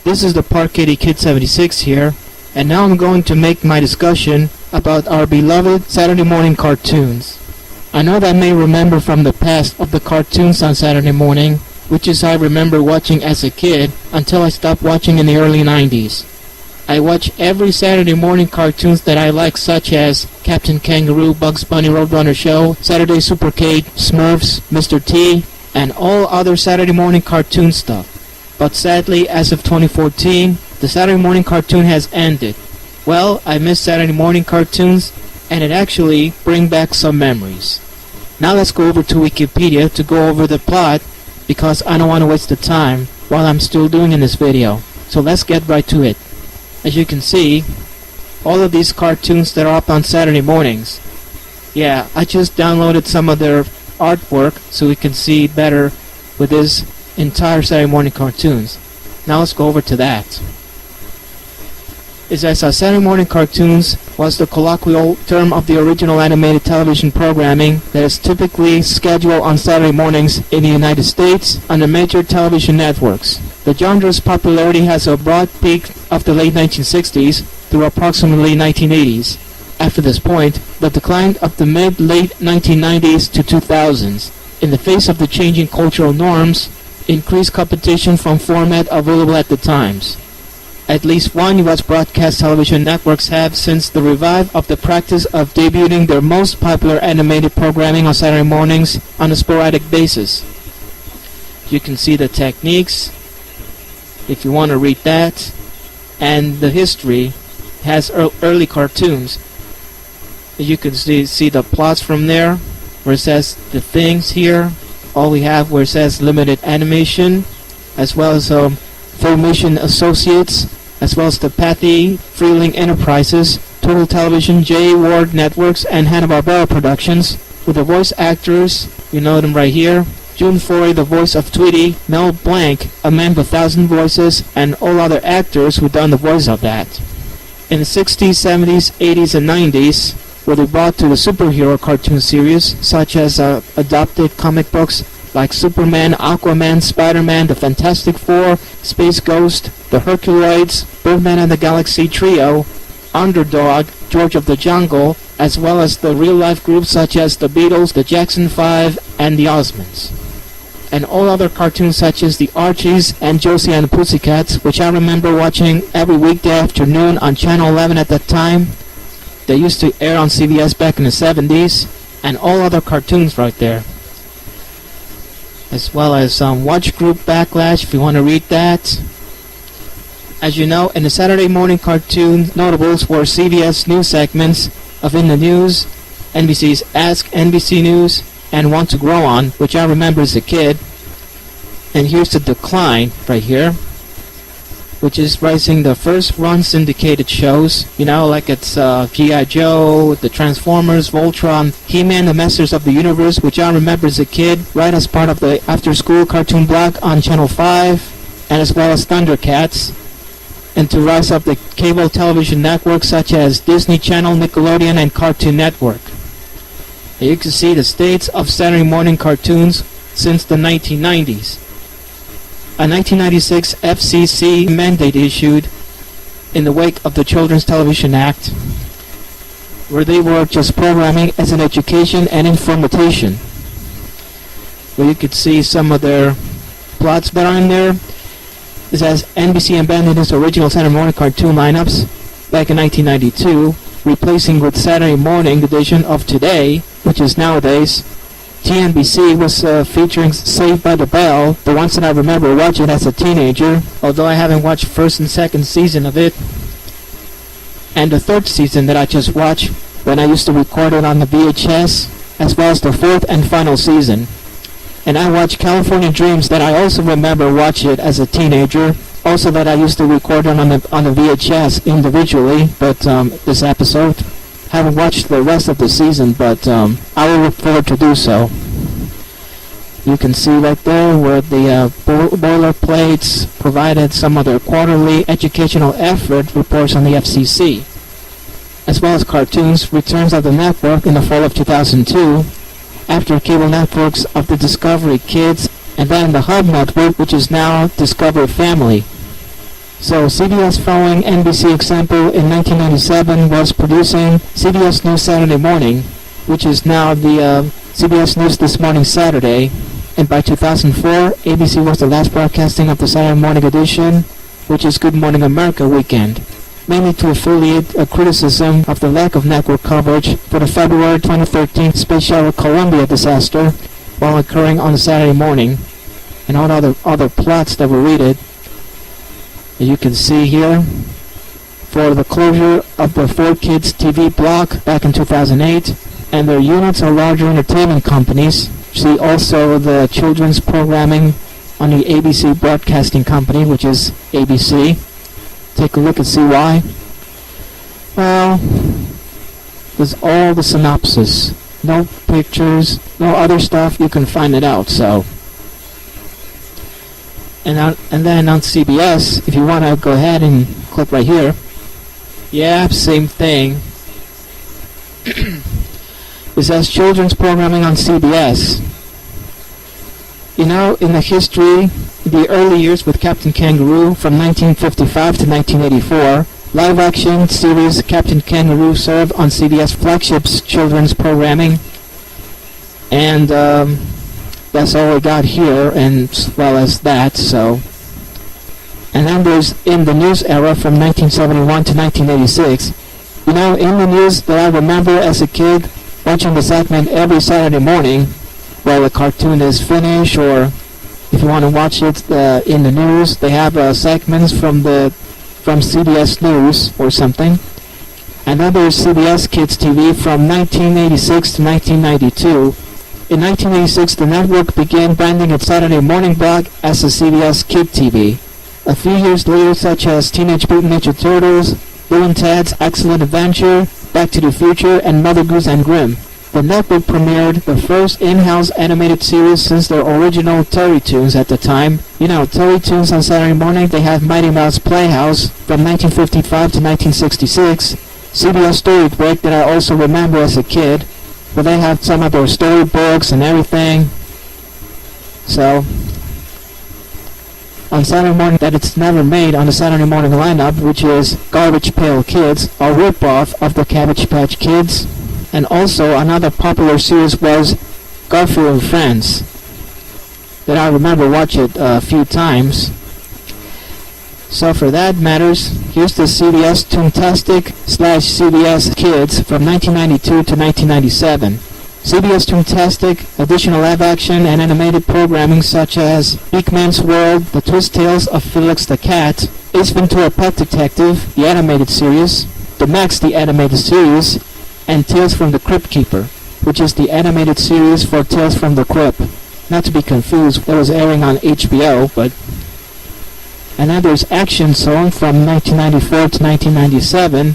This is the Park Kitty Kid 76 here, and now I'm going to make my discussion about our beloved Saturday morning cartoons. I know that I may remember from the past of the cartoons on Saturday morning, which is I remember watching as a kid until I stopped watching in the early 90s. I watch every Saturday morning cartoons that I like, such as Captain Kangaroo, Bugs Bunny Roadrunner Show, Saturday Super Kate, Smurfs, Mr.T, and all other Saturday morning cartoon stuff. But sadly, as of 2014, the Saturday morning cartoon has ended. Well, I miss Saturday morning cartoons, and it actually brings back some memories. Now let's go over to Wikipedia to go over the plot, because I don't want to waste the time while I'm still doing in this video. So let's get right to it. As you can see, all of these cartoons that are up on Saturday mornings. Yeah, I just downloaded some of their artwork so we can see better with this entire Saturday morning cartoons. Now let's go over to that. As I saw, Saturday morning cartoons was the colloquial term of the original animated television programming that is typically scheduled on Saturday mornings in the United States on the major television networks. The genre's popularity has a broad peak of the late 1960s through approximately 1980s. After this point, the decline of the mid-late 1990s to 2000s. In the face of the changing cultural norms, increased competition from format available at the times. At least one U.S. broadcast television networks have since the revive of the practice of debuting their most popular animated programming on Saturday mornings on a sporadic basis. You can see the techniques if you want to read that, and the history has early cartoons. You can see the plots from there, where it says the things here. All we have where it says limited animation, as well as Filmation Associates, as well as the Patty Freeling Enterprises, Total Television, J. Ward Networks, and Hanna-Barbera Productions, with the voice actors. You know them right here. June Foray, the voice of Tweety, Mel Blanc, a man with 1,000 voices, and all other actors who done the voice of that. In the 60s, 70s, 80s, and 90s, were they brought to the superhero cartoon series, such as adopted comic books like Superman, Aquaman, Spider-Man, the Fantastic Four, Space Ghost, the Herculoids, Birdman and the Galaxy Trio, Underdog, George of the Jungle, as well as the real-life groups such as the Beatles, the Jackson 5, and the Osmonds. And all other cartoons such as the Archies and Josie and the Pussycats, which I remember watching every weekday afternoon on Channel 11 at that time. They used to air on CBS back in the 70s, and all other cartoons right there. As well as Watch Group Backlash, if you want to read that. As you know, in the Saturday morning cartoon, notables were CBS news segments of In the News, NBC's Ask NBC News, and Want to Grow On, which I remember as a kid. And here's the decline right here, which is rising the first run syndicated shows, you know, like it's G.I. Joe, the Transformers, Voltron, He-Man, the Masters of the Universe, which I remember as a kid, right as part of the after-school cartoon block on Channel 5, and as well as Thundercats, and to rise up the cable television networks such as Disney Channel, Nickelodeon, and Cartoon Network. And you can see the states of Saturday morning cartoons since the 1990s. A 1996 FCC mandate issued in the wake of the Children's Television Act, where they were just programming as an education and information. Where you could see some of their plots that are in there. It says NBC abandoned its original Saturday morning cartoon lineups back in 1992, replacing with Saturday morning edition of Today, which is nowadays. TNBC was featuring Saved by the Bell, the ones that I remember watching as a teenager, although I haven't watched first and second season of it. And the third season that I just watched when I used to record it on the VHS, as well as the fourth and final season. And I watched California Dreams that I also remember watching it as a teenager, also that I used to record it on the VHS individually, but this episode. Haven't watched the rest of the season, but I will look forward to do so. You can see right there where the boilerplates provided some of their quarterly educational effort reports on the FCC, as well as cartoons, returns of the network in the fall of 2002, after cable networks of the Discovery Kids, and then the Hub Network, which is now Discovery Family. So CBS, following NBC example in 1997, was producing CBS News Saturday Morning, which is now the CBS News This Morning Saturday. And by 2004, ABC was the last broadcasting of the Saturday morning edition, which is Good Morning America weekend, mainly to affiliate a criticism of the lack of network coverage for the February 2013 Space Shuttle Columbia disaster while occurring on a Saturday morning, and all other plots that were read. As you can see here, for the closure of the 4Kids TV block back in 2008, and their units are larger entertainment companies. See also the children's programming on the ABC Broadcasting Company, which is ABC. Take a look and see why. Well, there's all the synopsis. No pictures, no other stuff. You can find it out. So, and then on CBS, if you want to go ahead and click right here. Yeah, same thing. It says children's programming on CBS. You know, in the history, the early years with Captain Kangaroo from 1955 to 1984, live-action series Captain Kangaroo served on CBS flagship's children's programming. And that's all we got here, and as well as that, so. And then there's In the News era from 1971 to 1986. You know, In the News that I remember as a kid watching the segment every Saturday morning while the cartoon is finished, or if you want to watch it in the news, they have segments from CBS News or something. And then there's CBS Kids TV from 1986 to 1992. In 1986, the network began branding its Saturday morning block as the CBS Kid TV. A few years later, such as Teenage Mutant Ninja Turtles, Bill and Ted's Excellent Adventure, Back to the Future, and Mother Goose and Grimm. The network premiered the first in-house animated series since their original Terrytoons at the time. You know, Terrytoons on Saturday morning, they have Mighty Mouse Playhouse from 1955 to 1966. CBS Story Break that I also remember as a kid, where they have some of their storybooks and everything. So, on Saturday morning, that it's never made on the Saturday morning lineup, which is Garbage Pail Kids, a ripoff of the Cabbage Patch Kids. And also another popular series was Garfield and Friends, that I remember watching it a few times. So for that matters, here's the CBS Toontastic / CBS Kids from 1992 to 1997. CBS Toontastic, additional live-action and animated programming such as Beakman's World, The Twist Tales of Felix the Cat, Ace Ventura Pet Detective, the animated series, The Max, the animated series, and Tales from the Crypt Keeper, which is the animated series for Tales from the Crypt. Not to be confused, that was airing on HBO, but... And then there's Action Zone from 1994 to 1997,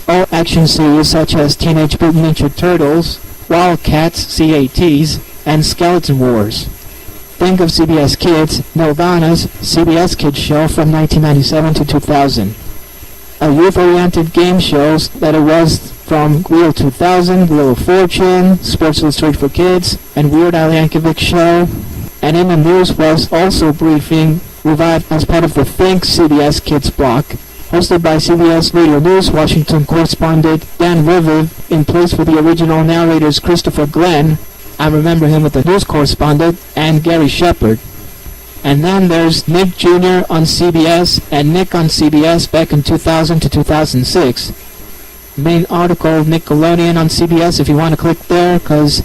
all action series such as Teenage Mutant Ninja Turtles, Wildcats, CATs, and Skeleton Wars. Think of CBS Kids, Nelvana's CBS Kids show from 1997 to 2000. A youth-oriented game shows that it was from Wheel 2000, Wheel of Fortune, Sports Illustrated for Kids, and Weird Al Yankovic Show. And In the News was also briefing revived as part of the Think CBS Kids block, hosted by CBS Radio News Washington correspondent Dan Riviv in place for the original narrators Christopher Glenn, I remember him with the news correspondent, and Gary Shepard. And then there's Nick Jr. on CBS and Nick on CBS back in 2000 to 2006. Main article, Nickelodeon on CBS, if you want to click there, because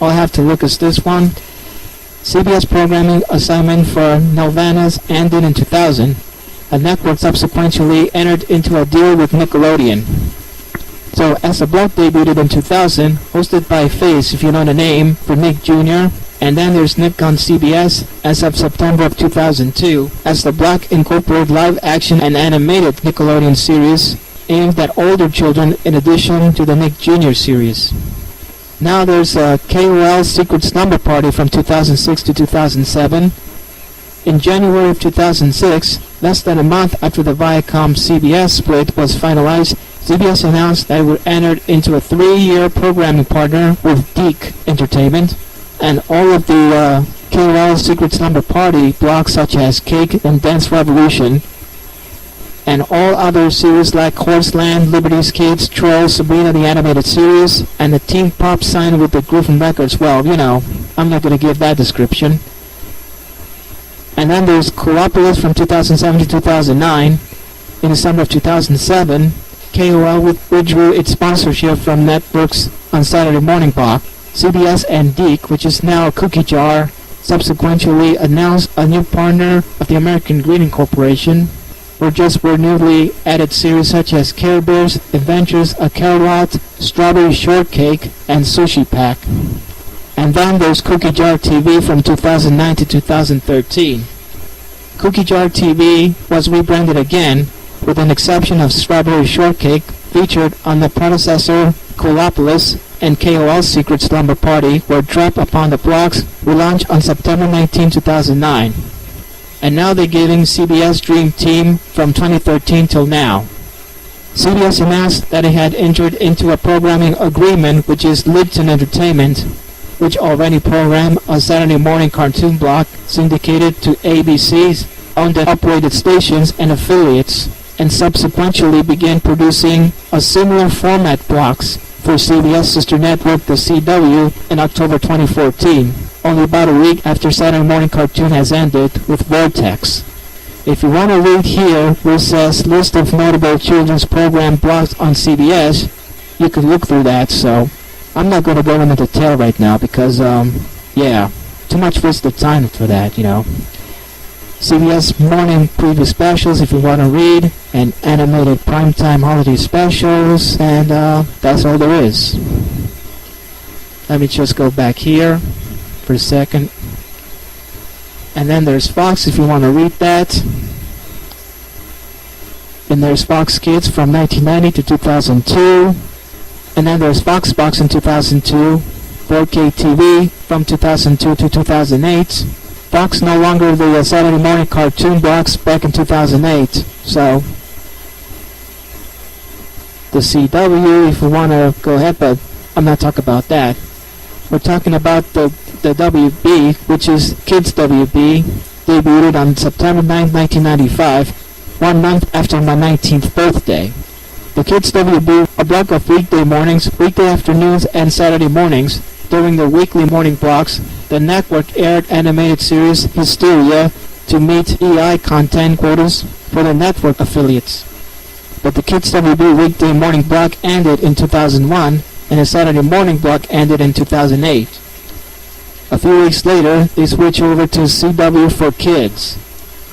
all I have to look is this one. CBS programming assignment for Nelvana's ended in 2000. A network subsequently entered into a deal with Nickelodeon. So, as the block debuted in 2000, hosted by Face, if you know the name, for Nick Jr., and then there's Nick on CBS as of September of 2002, as the block incorporated live-action and animated Nickelodeon series aimed at older children in addition to the Nick Jr. series. Now there's a KOL Secret Slumber Party from 2006 to 2007. In January of 2006, less than a month after the Viacom-CBS split was finalized, CBS announced that it would enter into a 3-year programming partner with Deke Entertainment, and all of the KOL Secret Slumber Party blocks such as Cake and Dance Revolution and all other series like Horseland, Liberty's Kids, Troll, Sabrina the Animated Series, and the Teen Pop signed with the Griffin Records. Well, you know, I'm not going to give that description. And then there's Coolopolis from 2007 to 2009. In the summer of 2007, KOL withdrew its sponsorship from networks on Saturday Morning Block. CBS and Deke, which is now Cookie Jar, subsequently announced a new partner of the American Greeting Corporation, were newly added series such as Care Bears, Adventures, A Carrot, Strawberry Shortcake, and Sushi Pack. And then there's Cookie Jar TV from 2009 to 2013. Cookie Jar TV was rebranded again, with an exception of Strawberry Shortcake, featured on the predecessor Coolopolis and KOL's Secret Slumber Party, were dropped upon the blocks, relaunched on September 19, 2009. And now they're giving CBS Dream Team from 2013 till now. CBS announced that it had entered into a programming agreement which is Lidton Entertainment, which already programmed a Saturday morning cartoon block syndicated to ABC's owned and operated stations and affiliates, and subsequently began producing a similar format blocks for CBS sister network The CW in October 2014, only about a week after Saturday morning cartoon has ended with Vortex. If you want to read here where it says list of notable children's program blocks on CBS, you can look through that. So I'm not going to go into detail right now because yeah, too much waste of time for that, you know. CBS morning preview specials if you want to read, and animated primetime holiday specials, and that's all there is. Let me just go back here for a second. And then there's Fox if you want to read that. And there's Fox Kids from 1990 to 2002. And then there's Fox Box in 2002. 4K TV from 2002 to 2008. Fox no longer the Saturday morning cartoon blocks back in 2008. So the CW, if you want to go ahead, but I'm not talking about that. We're talking about the WB, which is Kids WB, debuted on September 9, 1995, 1 month after my 19th birthday. The Kids WB, a block of weekday mornings, weekday afternoons, and Saturday mornings. During the weekly morning blocks, the network aired animated series Hysteria to meet EI content quotas for the network affiliates. But the Kids WB weekday morning block ended in 2001, and the Saturday morning block ended in 2008. A few weeks later, they switched over to CW for Kids.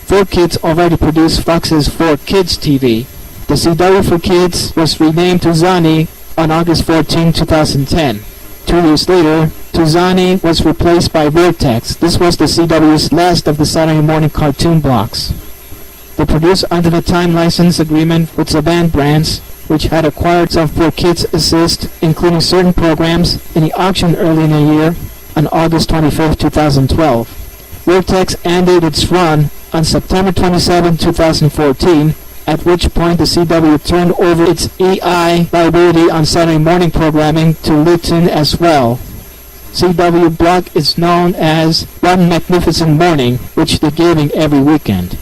4Kids already produced Fox's 4Kids TV. The CW for Kids was renamed Tuzani on August 14, 2010. 2 years later, Tuzani was replaced by Vortex. This was the CW's last of the Saturday morning cartoon blocks. They produced under the Time License Agreement with Saban Brands, which had acquired some 4Kids Assist, including certain programs, in the auction early in the year on August 25, 2012. Vortex ended its run on September 27, 2014, at which point the CW turned over its EI liability on Saturday morning programming to Lidton as well. CW block is known as One Magnificent Morning, which they're giving every weekend.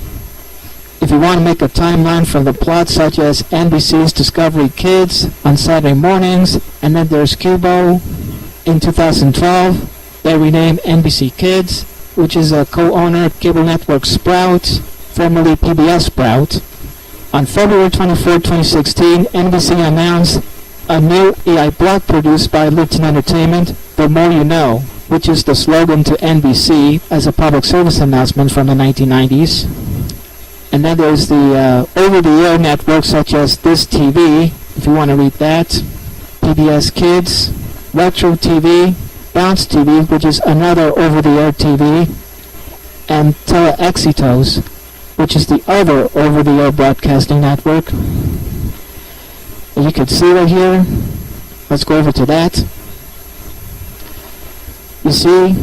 If you want to make a timeline from the plot, such as NBC's Discovery Kids on Saturday mornings, and then there's Cubo in 2012, they renamed NBC Kids, which is a co-owner of cable network Sprout, formerly PBS Sprout. On February 24, 2016, NBC announced a new AI block produced by Lidton Entertainment, The More You Know, which is the slogan to NBC as a public service announcement from the 1990s. And then there's the over-the-air networks such as This TV, if you want to read that, PBS Kids, Retro TV, Bounce TV, which is another over-the-air TV, and Teleexitos, which is the other over-the-air broadcasting network. As you can see right here, let's go over to that. You see,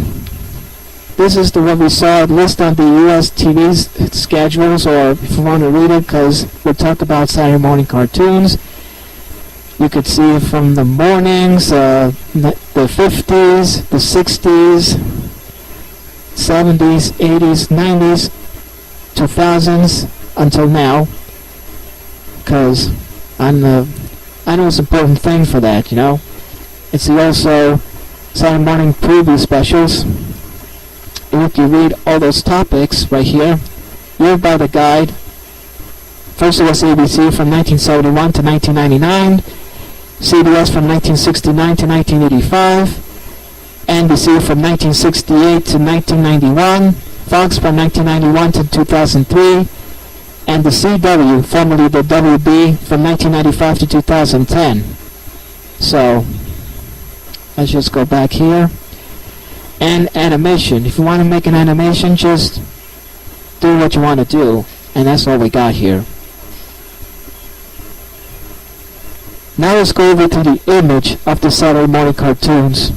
this is what we saw list on the US TV's schedules, or if you want to read it, because we'll talk about Saturday morning cartoons. You could see from the mornings, the 50s, the 60s, 70s, 80s, 90s, 2000s until now. because I know it's an important thing for that, you know. It's also Saturday morning preview specials. And you can read all those topics right here. Year by the guide. First it was ABC from 1971 to 1999, CBS from 1969 to 1985, NBC from 1968 to 1991, Fox from 1991 to 2003, and the CW, formerly the WB, from 1995 to 2010. So, let's just go back here. And animation. If you want to make an animation, just do what you want to do. And that's all we got here. Now let's go over to the image of the Saturday morning cartoons.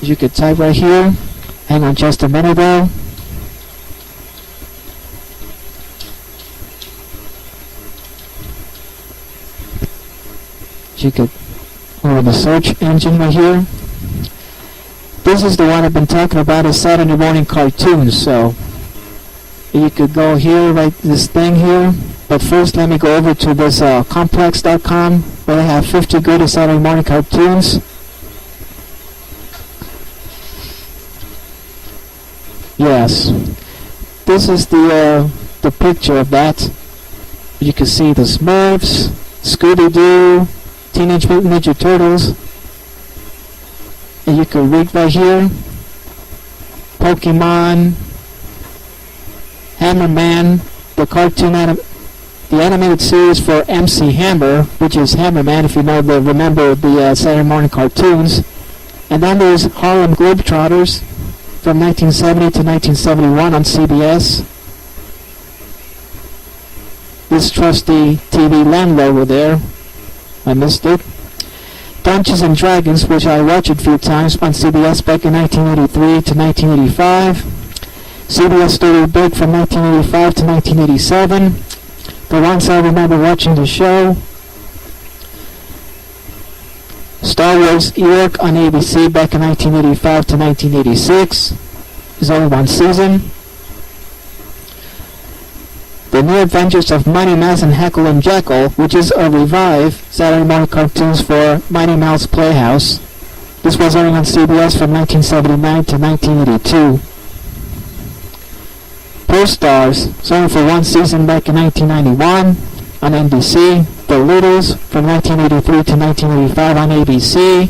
You could type right here. Hang on just a minute though. You could go to the search engine right here. This is the one I've been talking about, is Saturday morning cartoons. So you could go here, right, this thing here. But first, let me go over to this complex.com, where they have 50 greatest Saturday morning cartoons. Yes, this is the picture of that. You can see the Smurfs, Scooby-Doo, Teenage Mutant Ninja Turtles, and you can read right here, Pokemon, Hammerman, the animated series for MC Hammer, which is Hammerman, if you remember the Saturday morning cartoons. And then there's Harlem Globetrotters from 1970 to 1971 on CBS. This trusty TV land logo there, I missed it. Dungeons and Dragons, which I watched a few times on CBS back in 1983 to 1985. CBS Story Big from 1985 to 1987. The ones I remember watching the show. Star Wars Ewok on ABC back in 1985 to 1986. There's only one season. The New Adventures of Mighty Mouse and Heckle and Jekyll, which is a revived Saturday morning cartoons for Mighty Mouse Playhouse. This was airing on CBS from 1979 to 1982. Poor Stars, starting for one season back in 1991 on NBC. The Littles from 1983 to 1985 on ABC.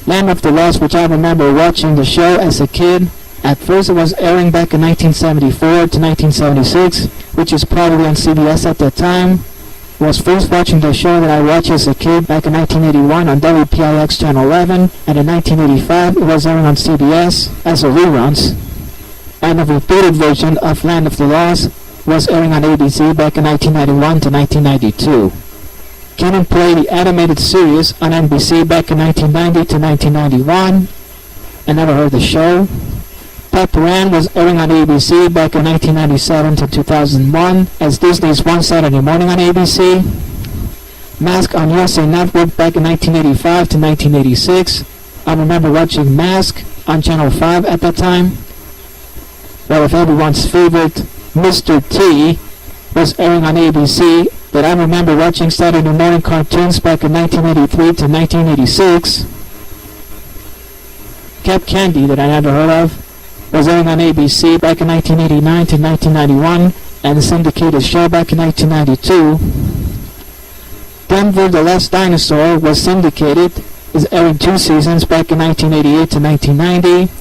Land of the Lost, which I remember watching the show as a kid. At first it was airing back in 1974 to 1976, which is probably on CBS at that time. I was first watching the show that I watched as a kid back in 1981 on WPIX Channel 11, and in 1985 it was airing on CBS as a reruns. And a repeated version of Land of the Lost was airing on ABC back in 1991 to 1992. Ken and Play, the animated series on NBC back in 1990 to 1991. I never heard the show. Pepper Ann was airing on ABC back in 1997 to 2001 as Disney's One Saturday Morning on ABC. Mask on USA Network back in 1985 to 1986. I remember watching Mask on Channel 5 at that time. Well, if everyone's favorite Mr.T was airing on ABC, but I remember watching Saturday morning cartoons back in 1983 to 1986. Cap Candy, that I never heard of, was airing on ABC back in 1989 to 1991, and the syndicated show back in 1992. Denver the Last Dinosaur was syndicated, is airing 2 seasons back in 1988 to 1990.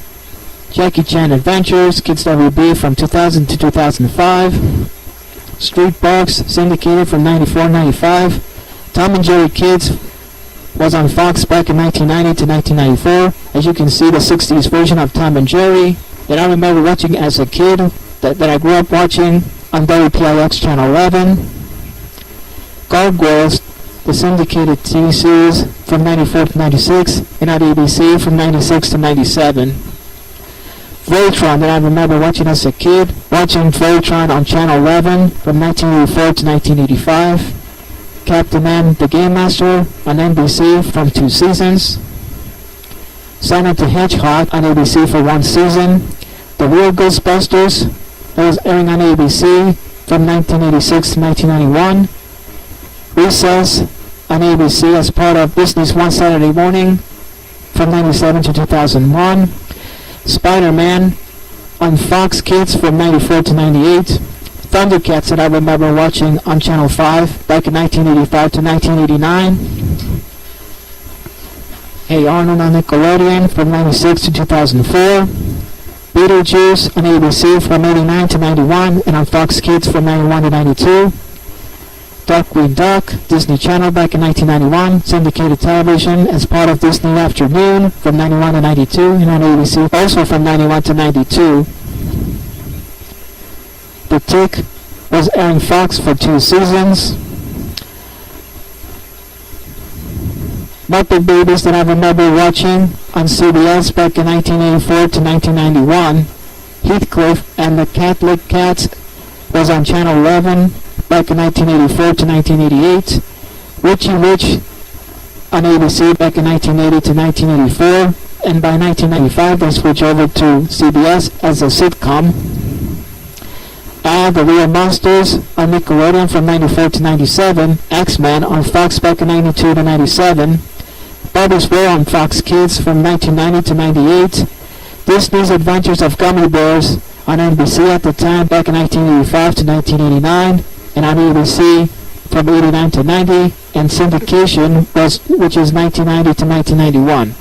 Jackie Chan Adventures, Kids WB from 2000 to 2005. Street Box, syndicated from 94-95. Tom and Jerry Kids was on Fox back in 1990 to 1994. As you can see, the 60s version of Tom and Jerry that I remember watching as a kid, that I grew up watching on WPIX Channel 11. Gargoyles, the syndicated TV series from 94 to 96, and on ABC from 96 to 97. Voltron, that I remember watching as a kid, watching Voltron on Channel 11 from 1984 to 1985. Captain M, the Game Master on NBC from 2 seasons. Sonic the Hedgehog on ABC for 1 season. The Real Ghostbusters, that was airing on ABC from 1986 to 1991. Recess on ABC as part of Disney's One Saturday Morning from 97 to 2001. Spider-Man on Fox Kids from 94 to 98. Thundercats that I remember watching on Channel 5 back in 1985 to 1989. Hey Arnold on Nickelodeon from 96 to 2004. Beetlejuice on ABC from 89 to 91 and on Fox Kids from 91 to 92. Darkwing Duck, Disney Channel back in 1991, syndicated television as part of Disney Afternoon from 91 to 92 and on ABC also from 91 to 92. The Tick was airing Fox for 2 seasons. Muppet Babies that I remember watching on CBS back in 1984 to 1991. Heathcliff and the Catholic Cats was on Channel 11 back in 1984 to 1988. Richie Rich on ABC back in 1980 to 1984. And by 1995 they switched over to CBS as a sitcom. The Real Monsters on Nickelodeon from 94 to 97. X-Men on Fox back in 92 to 97. Barbie's World on Fox Kids from 1990 to 98. Disney's Adventures of Gummy Bears on NBC at the time back in 1985 to 1989. And on ABC from 89 to 90. And syndication, which is 1990 to 1991.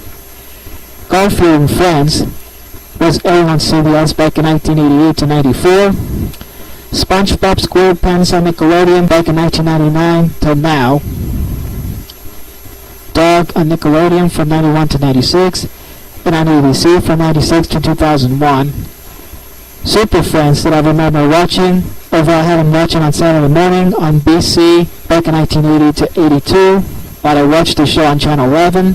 Garfield and Friends was airing on CBS back in 1988 to 94. SpongeBob SquarePants on Nickelodeon back in 1999 till now. Dog on Nickelodeon from 91 to 96 and on ABC from 96 to 2001. Super Friends that I remember watching, although I haven't watched it on Saturday morning on BC back in 1980 to 82, but I watched the show on Channel 11.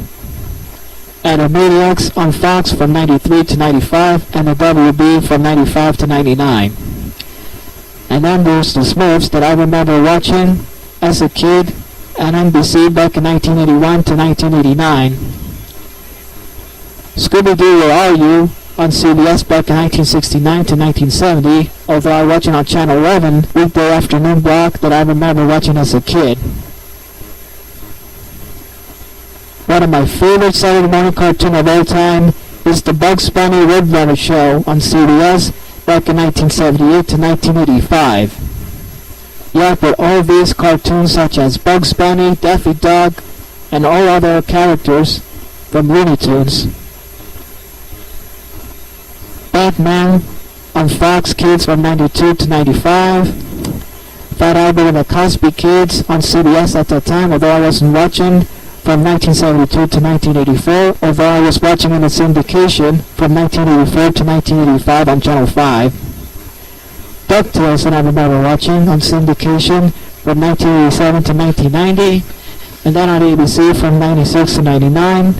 Animaniacs on Fox from 93 to 95 and the WB from 95 to 99. And then there's the Smurfs that I remember watching as a kid on NBC back in 1981 to 1989. Scooby-Doo, Where Are You? On CBS back in 1969 to 1970, although I watched it on Channel 11 weekday afternoon block that I remember watching as a kid. One of my favorite Saturday morning cartoons of all time is the Bugs Bunny Roadrunner Show on CBS back in 1978 to 1985. Yeah, but all these cartoons such as Bugs Bunny, Daffy Duck, and all other characters from Looney Tunes. Batman on Fox Kids from 92 to 95. Fat Albert and the Cosby Kids on CBS at that time, although I wasn't watching, from 1972 to 1984, although I was watching in the syndication from 1984 to 1985 on Channel 5. DuckTales that I remember watching on syndication from 1987 to 1990, and then on ABC from 96 to 99.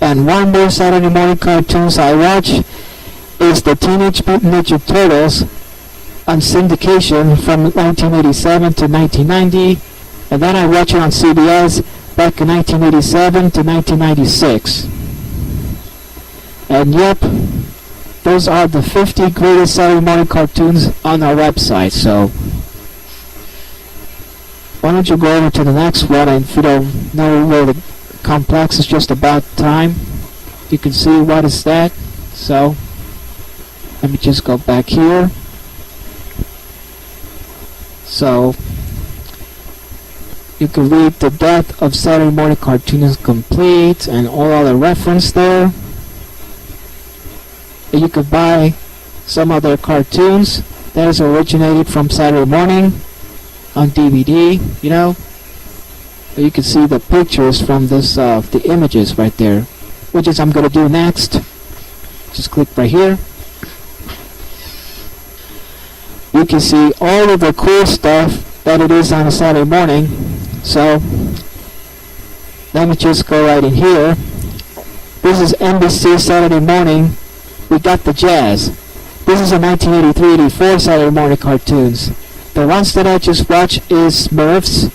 And one more Saturday morning cartoons I watch is the Teenage Mutant Ninja Turtles on syndication from 1987 to 1990, and then I watch it on CBS back in 1987 to 1996. And yep, those are the 50 greatest Saturday morning cartoons on our website. So why don't you go over to the next one, and if you don't know where the complex is just about time, you can see what is that. So let me just go back here. So you can read The Death of Saturday Morning Cartoon is Complete and all other reference there. And you could buy some other cartoons that is originated from Saturday morning on DVD, you know. But you can see the pictures from this, the images right there, which is I'm going to do next. Just click right here. You can see all of the cool stuff that it is on a Saturday morning. So let me just go right in here. This is NBC Saturday morning. We got the Jazz. This is a 1983-84 Saturday morning cartoons. The ones that I just watched is Smurfs,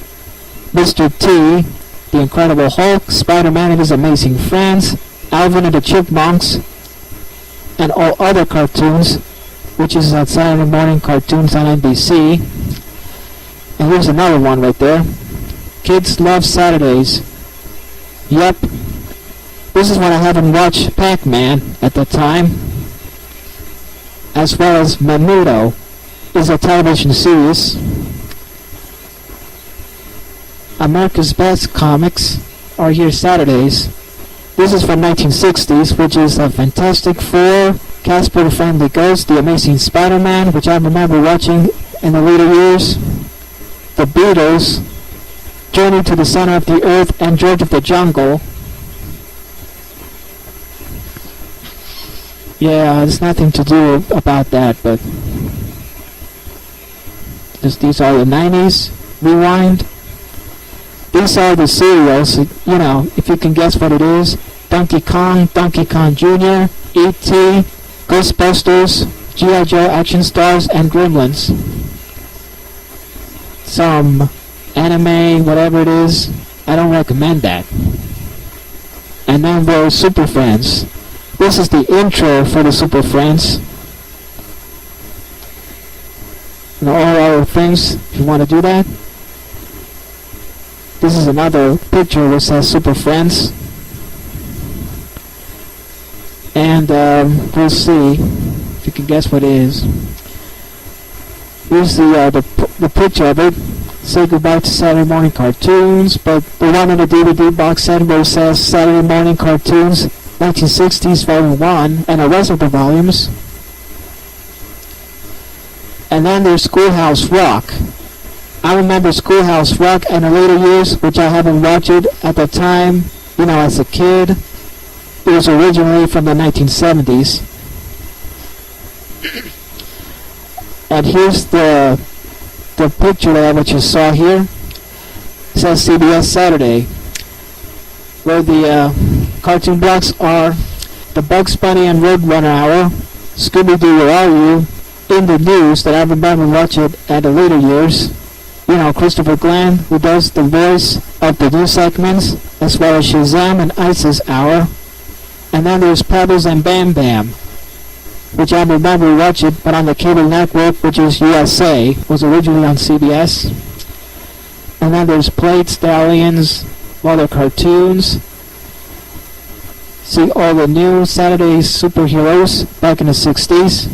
Mr.T, The Incredible Hulk, Spider-Man and His Amazing Friends, Alvin and the Chipmunks, and all other cartoons which is on Saturday morning cartoons on NBC. And here's another one right there. Kids Love Saturdays. Yep. This is when I haven't watched Pac-Man at the time. As well as Menudo is a television series. America's Best Comics are here Saturdays. This is from 1960s, which is a Fantastic Four, Casper the Friendly Ghost, The Amazing Spider-Man, which I remember watching in the later years, The Beatles, Journey to the Center of the Earth, and George of the Jungle. Yeah, there's nothing to do about that, but these are the 90s. Rewind. These are the cereals, you know, if you can guess what it is. Donkey Kong Jr., E.T., Ghostbusters, G.I. Joe, Action Stars, and Gremlins. Some anime, whatever it is, I don't recommend that. And then there's Super Friends. This is the intro for the Super Friends. And all other things, if you want to do that. This is another picture which says Super Friends. And we'll see if you can guess what it is. Here's the picture of it. Say goodbye to Saturday morning cartoons, but the one in the DVD box set where it says Saturday morning cartoons 1960s volume 1 and the rest of the volumes. And then there's Schoolhouse Rock. I remember Schoolhouse Rock in the later years, which I haven't watched it at the time, you know, as a kid. It was originally from the 1970s. And here's the picture there, which you saw here. It says CBS Saturday, where the cartoon blocks are the Bugs Bunny and Roadrunner Hour, Scooby-Doo, Where Are You, In the News, that I remember watching at the later years. You know, Christopher Glenn, who does the voice of the news segments, as well as Shazam and Isis Hour. And then there's Pebbles and Bam Bam, which I remember watching, but on the cable network, which is USA, was originally on CBS. And then there's Played Stallions, other cartoons. See all the new Saturday superheroes back in the 60s.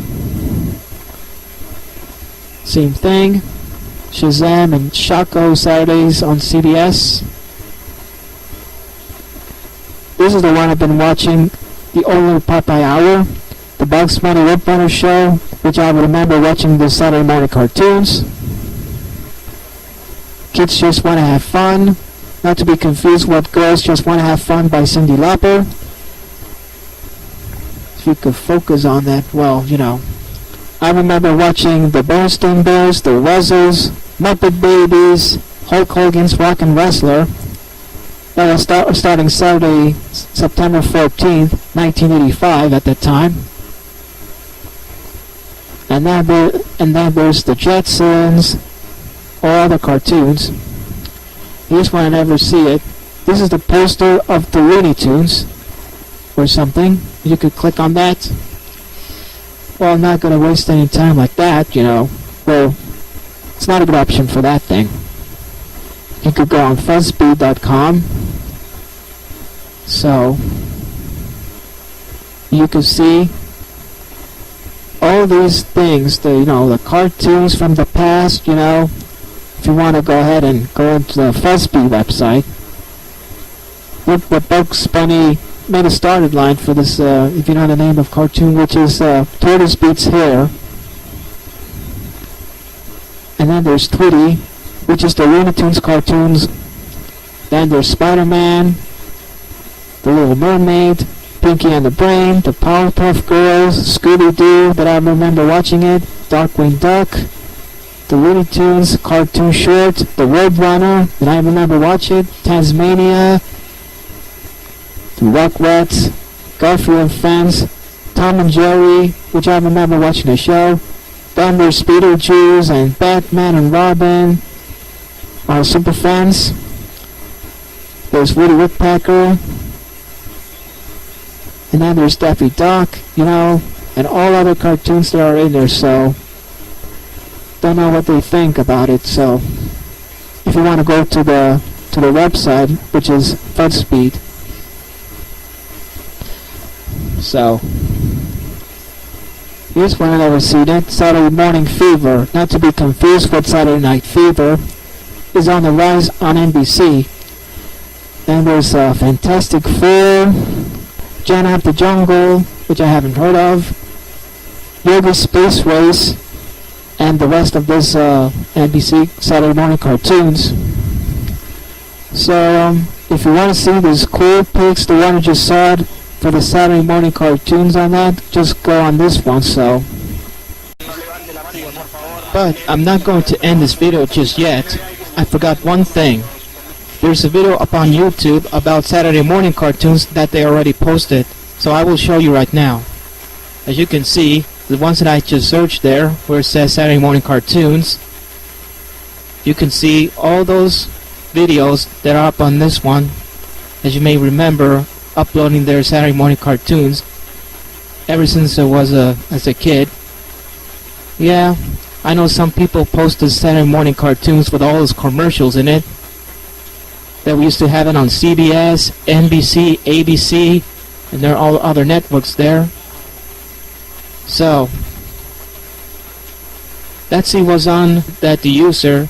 Same thing. Shazam and Shaco Saturdays on CBS. This is the one I've been watching, the Only Popeye Hour, the Bugs Bunny Roadrunner Show, which I remember watching the Saturday morning cartoons. Kids Just Want to Have Fun, not to be confused with Girls Just Want to Have Fun by Cyndi Lauper. If you could focus on that, well, you know. I remember watching the Bernstein Bears, the Wuzzles, Muppet Babies, Hulk Hogan's Rockin' Wrestler. That was starting Saturday, September 14th, 1985 at that time. And then there's the Jetsons, all other cartoons. Here's one I never see it. This is the poster of the Looney Tunes, or something. You could click on that. Well, I'm not going to waste any time like that, you know. Well, it's not a good option for that thing. You could go on fuzzspeed.com. So, you can see all these things, the cartoons from the past, you know. If you want to go ahead and go into the Fuzzspeed website, look what Bugs Bunny made a started line for this, if you know the name of cartoon, which is Tortoise Beats Hair. And then there's Tweety, which is the Looney Tunes cartoons. Then there's Spider-Man, The Little Mermaid, Pinky and the Brain, the Powerpuff Girls, Scooby-Doo, that I remember watching it, Darkwing Duck, the Looney Tunes cartoon short, the Roadrunner, that I remember watching, Tasmania, the Rugrats, Garfield and Friends, Tom and Jerry, which I remember watching the show. Then there's Beetlejuice and Batman and Robin, our Super Friends. There's Woody Woodpecker. And then there's Daffy Duck, you know, and all other cartoons that are in there, so don't know what they think about it. So if you want to go to the website, which is FudsPeed, so here's one I've never seen it. Saturday Morning Fever, not to be confused with Saturday Night Fever, is on the rise on NBC. Then there's Fantastic Four, Jana of the Jungle, which I haven't heard of, Yoga Space Race, and the rest of this NBC Saturday morning cartoons. So if you want to see these cool pics, the one you just saw it, for the Saturday morning cartoons on that, just go on this one. So, but I'm not going to end this video just yet. I forgot one thing. There's a video up on YouTube about Saturday morning cartoons that they already posted, so I will show you right now. As you can see, the ones that I just searched there, where it says Saturday morning cartoons, you can see all those videos that are up on this one. As you may remember, uploading their Saturday morning cartoons ever since I was as a kid. Yeah, I know some people posted Saturday morning cartoons with all those commercials in it that we used to have it on CBS, NBC, ABC, and there are all other networks there. So let's see what's on that the user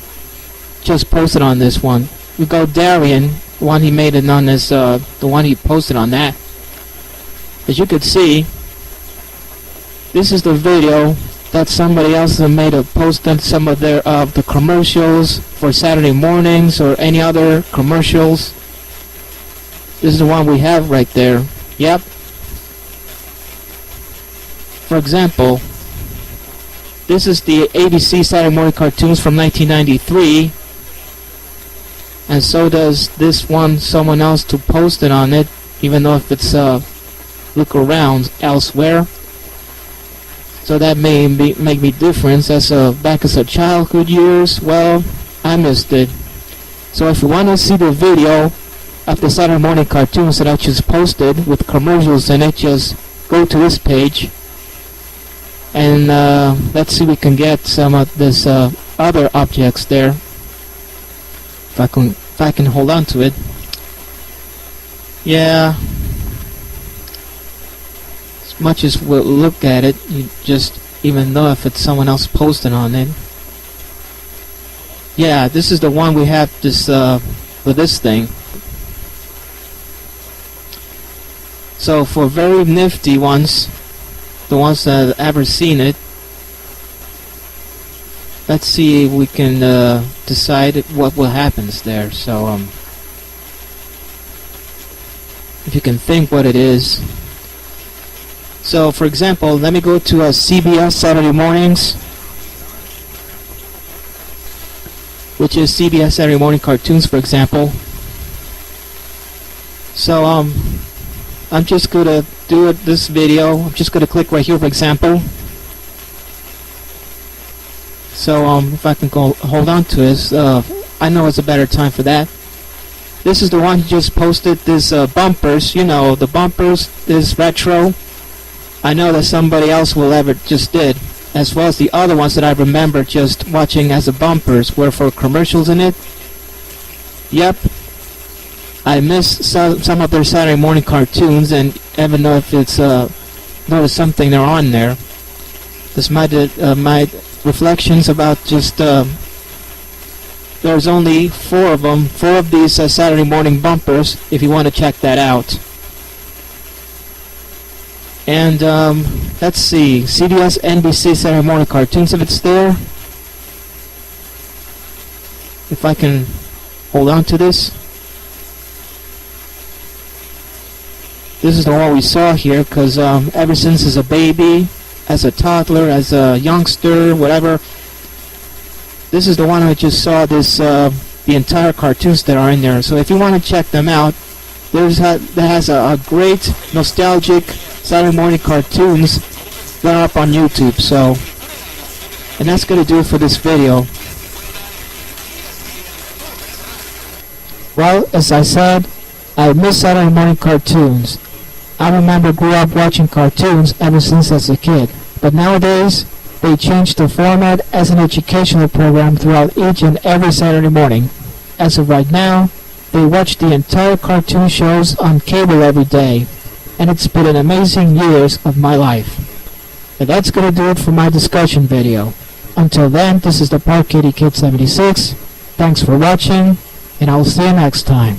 just posted on this one. We go Darian, the one he made it on this, the one he posted on that. As you could see, this is the video that somebody else has made a post on some of their the commercials for Saturday mornings or any other commercials. This is the one we have right there. Yep. For example, this is the ABC Saturday morning cartoons from 1993, and so does this one someone else to post it on it, even though if it's look around elsewhere. So that may make me difference as back as a childhood years. Well, I missed it. So if you want to see the video of the Saturday morning cartoons that I just posted with commercials in it, just go to this page, and let's see if we can get some of this other objects there. If I can hold on to it. Yeah. As much as we'll look at it, you just even know if it's someone else posting on it. Yeah, this is the one we have this for this thing. So for very nifty ones, the ones that have ever seen it, let's see if we can decide what will happen there. So if you can think what it is. So for example, let me go to CBS Saturday mornings, which is CBS Saturday morning cartoons, for example. So I'm just gonna do this video. I'm just gonna click right here, for example. So if I can go hold on to this, I know it's a better time for that. This is the one he just posted. This bumpers, you know, the bumpers, this retro. I know that somebody else will ever just did, as well as the other ones that I remember just watching as the bumpers were for commercials in it. Yep, I missed some of their Saturday morning cartoons, and even know if it's notice something they're on there. This my reflections about just there's only 4 of them, 4 of these Saturday morning bumpers, if you want to check that out. And let's see, CBS, NBC Saturday morning cartoons, if it's there. If I can hold on to this. This is the one we saw here, because ever since as a baby, as a toddler, as a youngster, whatever, this is the one I just saw, this the entire cartoons that are in there. So if you want to check them out, that has a great nostalgic Saturday morning cartoons that are up on YouTube. So, and that's gonna do it for this video. Well, as I said, I miss Saturday morning cartoons. I remember grew up watching cartoons ever since as a kid, but nowadays they changed the format as an educational program throughout each and every Saturday morning. As of right now, they watch the entire cartoon shows on cable every day, and it's been an amazing years of my life. But that's gonna do it for my discussion video. Until then, this is the Park Kitty Kid 76. Thanks for watching, and I'll see you next time.